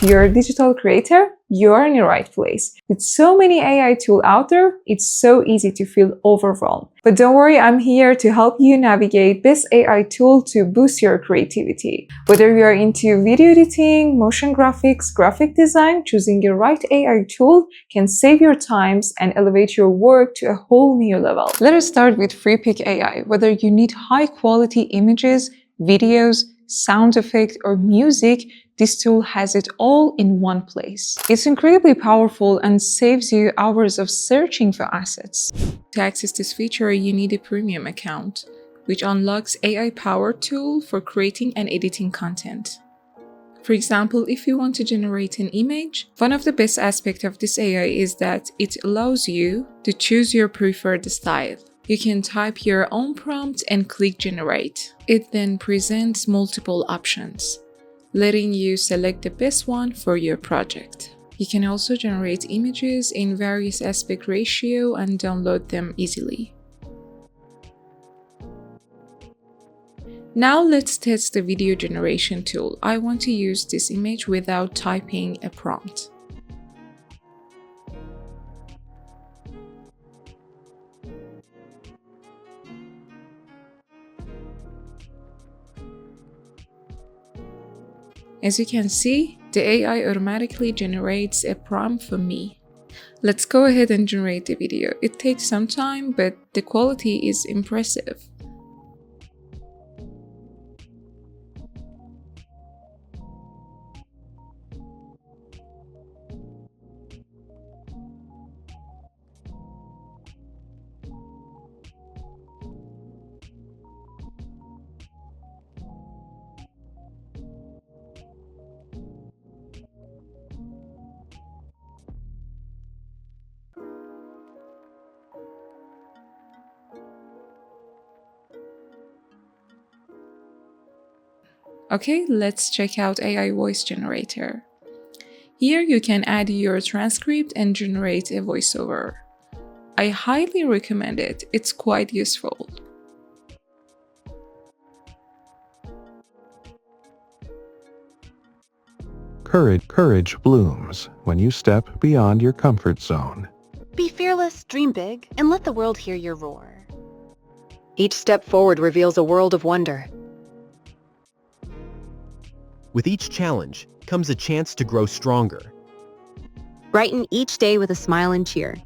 you're a digital creator, you're in the right place. With so many AI tools out there, it's so easy to feel overwhelmed. But don't worry, I'm here to help you navigate this AI tool to boost your creativity. Whether you're into video editing, motion graphics, graphic design, choosing the right AI tool can save your times and elevate your work to a whole new level. Let us start with FreePic AI. Whether you need high quality images, videos, sound effects, or music, this tool has it all in one place. It's incredibly powerful and saves you hours of searching for assets. To access this feature, you need a premium account, which unlocks AI-powered tool for creating and editing content. For example, if you want to generate an image, one of the best aspects of this AI is that it allows you to choose your preferred style. You can type your own prompt and click generate. It then presents multiple options, letting you select the best one for your project. You can also generate images in various aspect ratio and download them easily. Now let's test the video generation tool. I want to use this image without typing a prompt. As you can see, the AI automatically generates a prompt for me. Let's go ahead and generate the video. It takes some time, but the quality is impressive. Okay, let's check out AI voice generator. Here you can add your transcript and generate a voiceover. I highly recommend it, it's quite useful. Courage blooms when you step beyond your comfort zone. Be fearless, dream big, and let the world hear your roar. Each step forward reveals a world of wonder. With each challenge comes a chance to grow stronger. Brighten each day with a smile and cheer.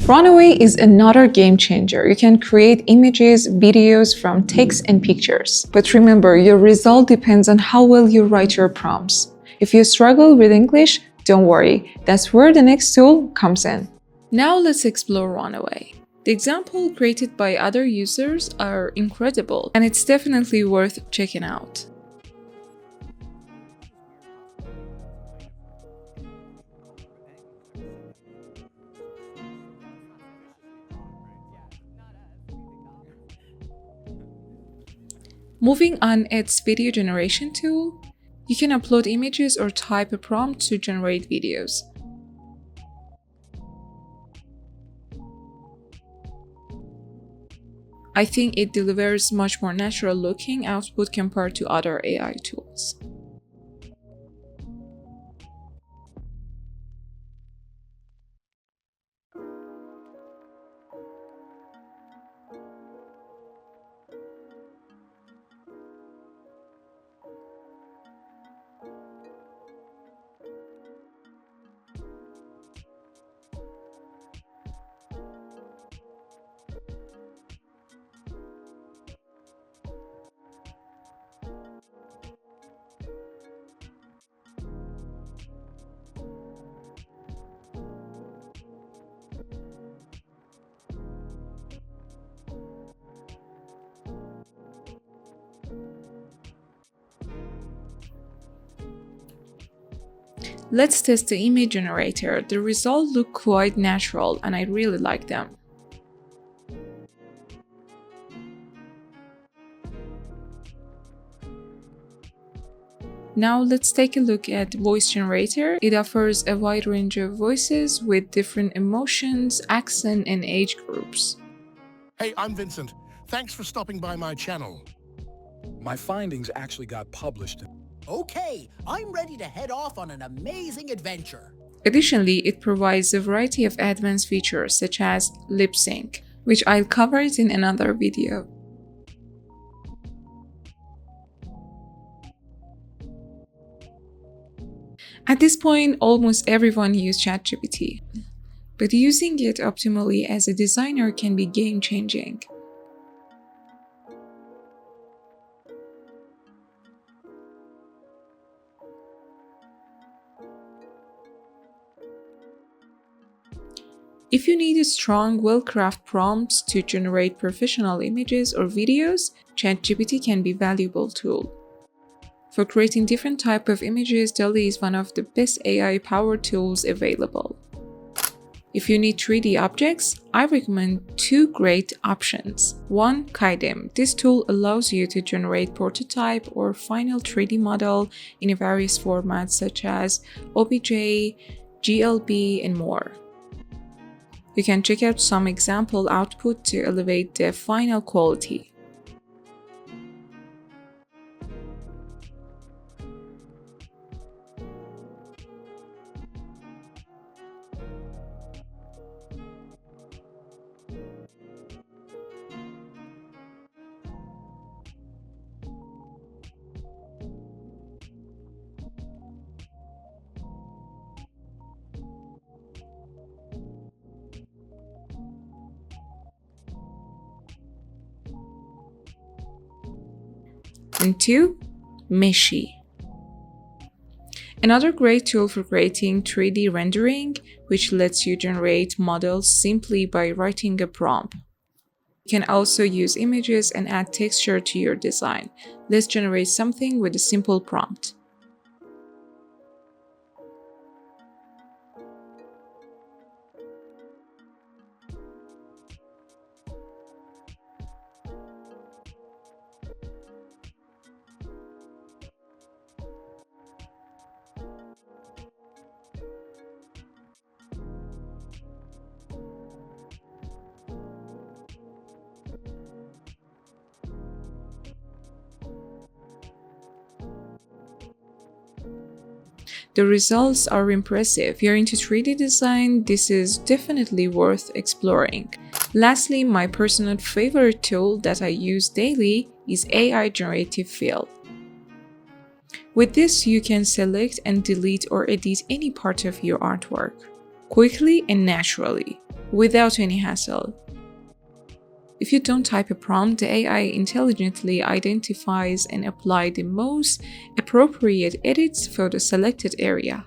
Runway is another game changer. You can create images, videos from text and pictures. But remember, your result depends on how well you write your prompts. If you struggle with English, don't worry. That's where the next tool comes in. Now let's explore Runway. The example created by other users are incredible, and it's definitely worth checking out. Moving on its video generation tool, you can upload images or type a prompt to generate videos. I think it delivers much more natural looking output compared to other AI tools. Let's test the image generator. The results look quite natural and I really like them. Now let's take a look at voice generator. It offers a wide range of voices with different emotions, accent, and age groups. Hey, I'm Vincent. Thanks for stopping by my channel. My findings actually got published. Okay, I'm ready to head off on an amazing adventure. Additionally, it provides a variety of advanced features such as lip sync, which I'll cover it in another video. At this point, almost everyone uses ChatGPT, but using it optimally as a designer can be game-changing. If you need a strong, well-crafted prompts to generate professional images or videos, ChatGPT can be a valuable tool. For creating different types of images, DALL-E is one of the best AI-powered tools available. If you need 3D objects, I recommend two great options. One, Kaidim. This tool allows you to generate prototype or final 3D model in various formats such as OBJ, GLB, and more. You can check out some example output to elevate the final quality. And two, Meshi. Another great tool for creating 3D rendering, which lets you generate models simply by writing a prompt. You can also use images and add texture to your design. Let's generate something with a simple prompt. The results are impressive. If you're into 3D design, this is definitely worth exploring. Lastly, my personal favorite tool that I use daily is AI Generative Fill. With this, you can select and delete or edit any part of your artwork quickly and naturally, without any hassle. If you don't type a prompt, the AI intelligently identifies and applies the most appropriate edits for the selected area.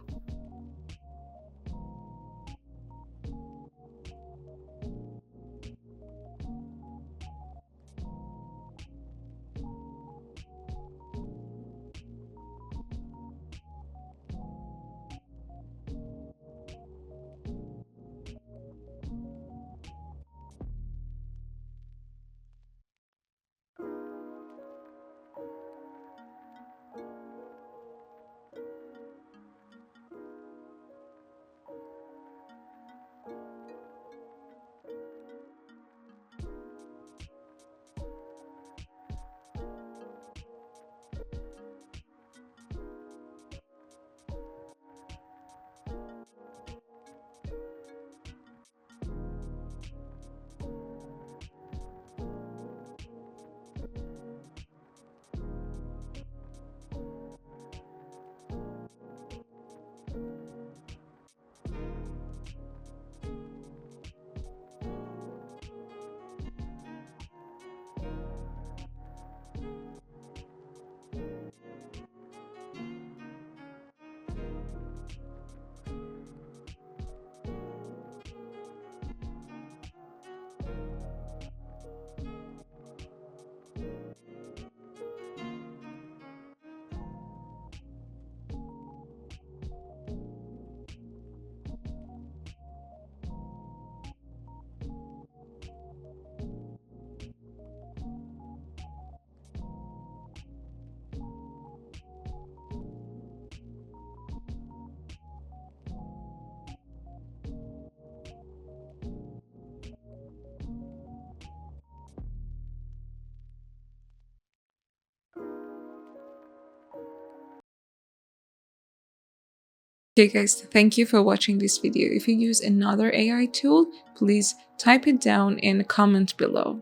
Okay guys, thank you for watching this video. If you use another AI tool, please type it down in the comment below.